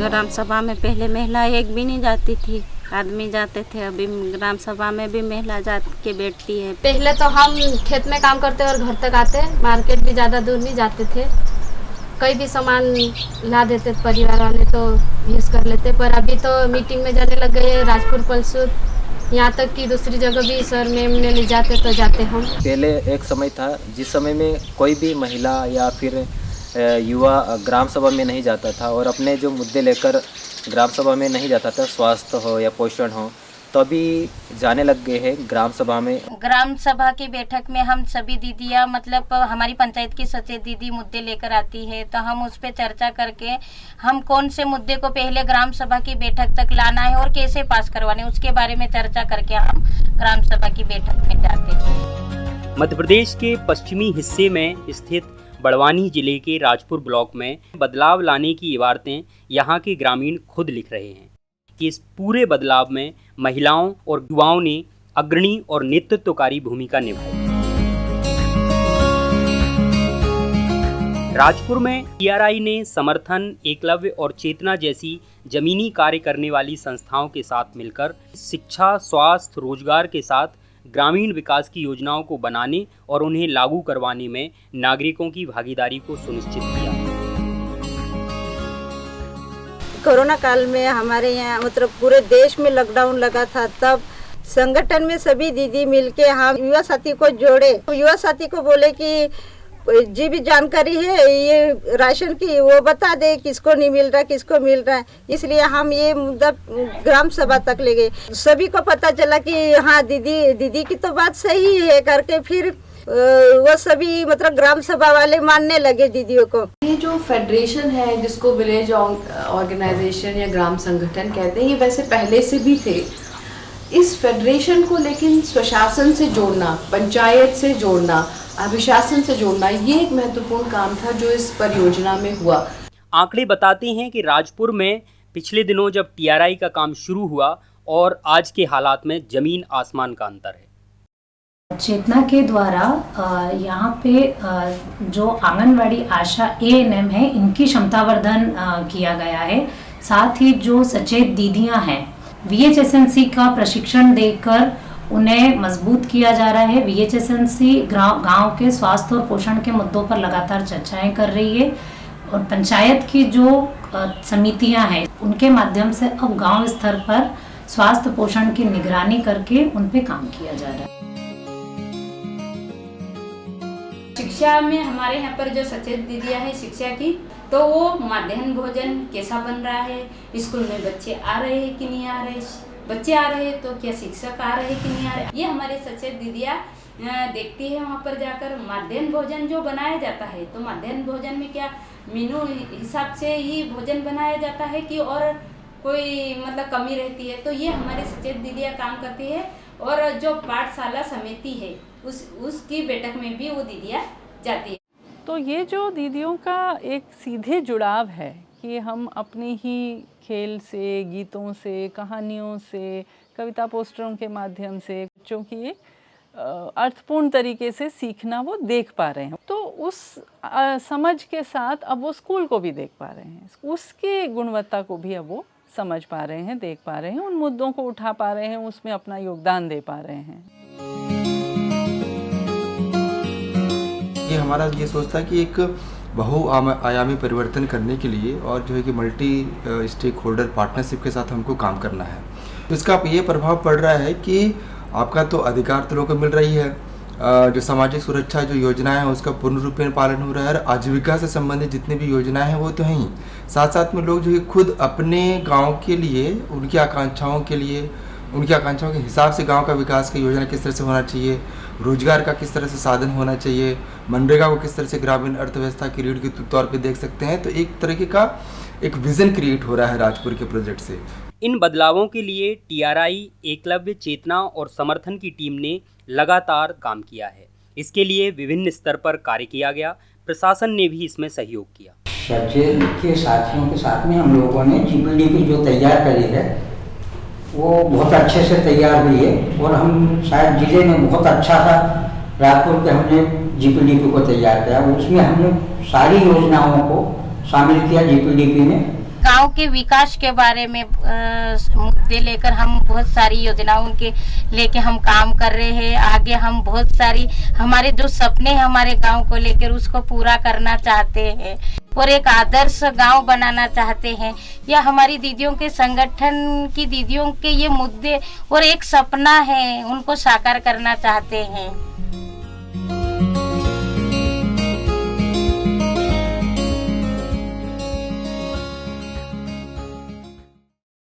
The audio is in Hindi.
ग्राम सभा में पहले महिला एक भी नहीं जाती थी, आदमी जाते थे। अभी ग्राम सभा में भी महिला जा के बैठती है। पहले तो हम खेत में काम करते और घर तक आते, मार्केट भी ज़्यादा दूर नहीं जाते थे। कोई भी सामान ला देते परिवार वाले तो यूज़ कर लेते, पर अभी तो मीटिंग में जाने लग गए। राजपुर पलसूर यहाँ तक कि दूसरी जगह भी सर मैम ने ले जाते तो जाते हम। पहले एक समय था जिस समय में कोई भी महिला या फिर युवा ग्राम सभा में नहीं जाता था और अपने जो मुद्दे लेकर ग्राम सभा में नहीं जाता था, स्वास्थ्य हो या पोषण हो, तो अभी जाने लग गए हैं ग्राम सभा में। ग्राम सभा की बैठक में हम सभी दीदियाँ, मतलब हमारी पंचायत की सचेत दीदी मुद्दे लेकर आती है, तो हम उस पर चर्चा करके हम कौन से मुद्दे को पहले ग्राम सभा की बैठक तक लाना है और कैसे पास करवाने, उसके बारे में चर्चा करके हम ग्राम सभा की बैठक में जाते हैं। मध्य प्रदेश के पश्चिमी हिस्से में स्थित बड़वानी जिले के राजपुर ब्लॉक में बदलाव लाने की इबारतें यहाँ के ग्रामीण खुद लिख रहे हैं कि इस पूरे बदलाव में महिलाओं और युवाओं ने अग्रणी और नेतृत्वकारी भूमिका निभाई। राजपुर में टीआरआई ने समर्थन, एकलव्य और चेतना जैसी जमीनी कार्य करने वाली संस्थाओं के साथ मिलकर शिक्षा, स्वास्थ्य, रोजगार के साथ ग्रामीण विकास की योजनाओं को बनाने और उन्हें लागू करवाने में नागरिकों की भागीदारी को सुनिश्चित किया। कोरोना काल में हमारे यहाँ मतलब पूरे देश में लॉकडाउन लगा था, तब संगठन में सभी दीदी मिलके हम युवा साथी को जोड़े। युवा साथी को बोले कि जी भी जानकारी है ये राशन की, वो बता दे किसको नहीं मिल रहा, किसको मिल रहा है। इसलिए हम ये मुद्दा ग्राम सभा तक ले गए। सभी को पता चला कि हाँ दीदी की तो बात सही है करके फिर वो सभी मतलब ग्राम सभा वाले मानने लगे दीदियों को। ये जो फेडरेशन है जिसको विलेज ऑर्गेनाइजेशन या ग्राम संगठन कहते हैं, ये वैसे पहले से भी थे। इस फेडरेशन को लेकिन स्वशासन से जोड़ना, पंचायत से जोड़ना, अभिशासन से जोड़ना, ये एक महत्वपूर्ण काम था जो इस परियोजना में हुआ। आंकड़े बताते हैं कि राजपुर में पिछले दिनों जब टीआरआई का काम शुरू हुआ और आज के हालात में जमीन आसमान का अंतर है। चेतना के द्वारा यहाँ पे जो आंगनवाड़ी आशा एएनएम है, इनकी क्षमतावर्धन किया गया है। साथ ही जो सचेत दीदियाँ हैं, वीएचएसएनसी का प्रशिक्षण देकर उन्हें मजबूत किया जा रहा है। वीएचएसएनसी गांव के स्वास्थ्य और पोषण के मुद्दों पर लगातार चर्चाएं कर रही है और पंचायत की जो समितियां हैं, उनके माध्यम से अब गांव स्तर पर स्वास्थ्य पोषण की निगरानी करके उन पे काम किया जा रहा है। शिक्षा में हमारे यहाँ पर जो सचेत दीदियाँ हैं शिक्षा की, तो वो मध्याह्न भोजन कैसा बन रहा है, स्कूल में बच्चे आ रहे हैं कि नहीं आ रहे, बच्चे आ रहे हैं तो क्या शिक्षक आ रहे हैं कि नहीं आ रहे, ये हमारे सचेत दीदियाँ देखती है। वहाँ पर जाकर मध्याह्न भोजन जो बनाया जाता है, तो मध्याह्न भोजन में क्या मेनू हिसाब से ही भोजन बनाया जाता है कि और कोई मतलब कमी रहती है, तो ये हमारी सचेत दीदियाँ काम करती है। और जो पाठशाला समिति है उसकी बैठक में भी वो दीदियाँ जाती है। तो ये जो दीदियों का एक सीधे जुड़ाव है कि हम अपनी ही खेल से, गीतों से, कहानियों से, कविता पोस्टरों के माध्यम से बच्चों की अर्थपूर्ण तरीके से सीखना वो देख पा रहे हैं, तो उस समझ के साथ अब वो स्कूल को भी देख पा रहे हैं, उसकी गुणवत्ता को भी अब वो समझ पा रहे हैं, देख पा रहे हैं, उन मुद्दों को उठा पा रहे हैं, उसमें अपना योगदान दे पा रहे हैं। ये हमारा ये सोचता है कि एक बहुआयामी परिवर्तन करने के लिए और जो है कि मल्टी स्टेक होल्डर पार्टनरशिप के साथ हमको काम करना है। तो इसका ये प्रभाव पड़ रहा है कि आपका तो अधिकार तो लोगों को मिल रही है, जो सामाजिक सुरक्षा जो योजनाएं हैं उसका पूर्ण रूप में पालन हो रहा है, और आजीविका से संबंधित जितनी भी योजनाएं हैं वो तो हैं ही, साथ साथ में लोग जो है खुद अपने गाँव के लिए, उनकी आकांक्षाओं के लिए, उनकी आकांक्षाओं के हिसाब से गांव का विकास की योजना किस तरह से होना चाहिए, रोजगार का किस तरह से साधन होना चाहिए, मनरेगा को किस तरह से ग्रामीण अर्थव्यवस्था की रीढ़ के तौर पे देख सकते हैं। तो एक तरीके का एक विजन क्रिएट हो रहा है राजपुर के प्रोजेक्ट से। इन बदलावों के लिए टीआरआई, एकलव्य, चेतना और समर्थन की टीम ने लगातार काम किया है। इसके लिए विभिन्न स्तर पर कार्य किया गया, प्रशासन ने भी इसमें सहयोग किया। सचेत के साथियों के साथ में हम लोगों ने जीपीडीपी जो तैयार करी है वो बहुत अच्छे से तैयार हुई है, और हम शायद जिले में बहुत अच्छा सा राजपुर के हमने जीपीडीपी को तैयार किया। उसमें हमने सारी योजनाओं को शामिल किया जीपीडीपी में। गांव के विकास के बारे में मुद्दे लेकर हम बहुत सारी योजनाओं के लेके हम काम कर रहे हैं। आगे हम बहुत सारी हमारे जो सपने हैं हमारे गांव को लेकर उसको पूरा करना चाहते हैं और एक आदर्श गांव बनाना चाहते हैं। या हमारी दीदियों के संगठन की दीदियों के ये मुद्दे और एक सपना है, उनको साकार करना चाहते हैं।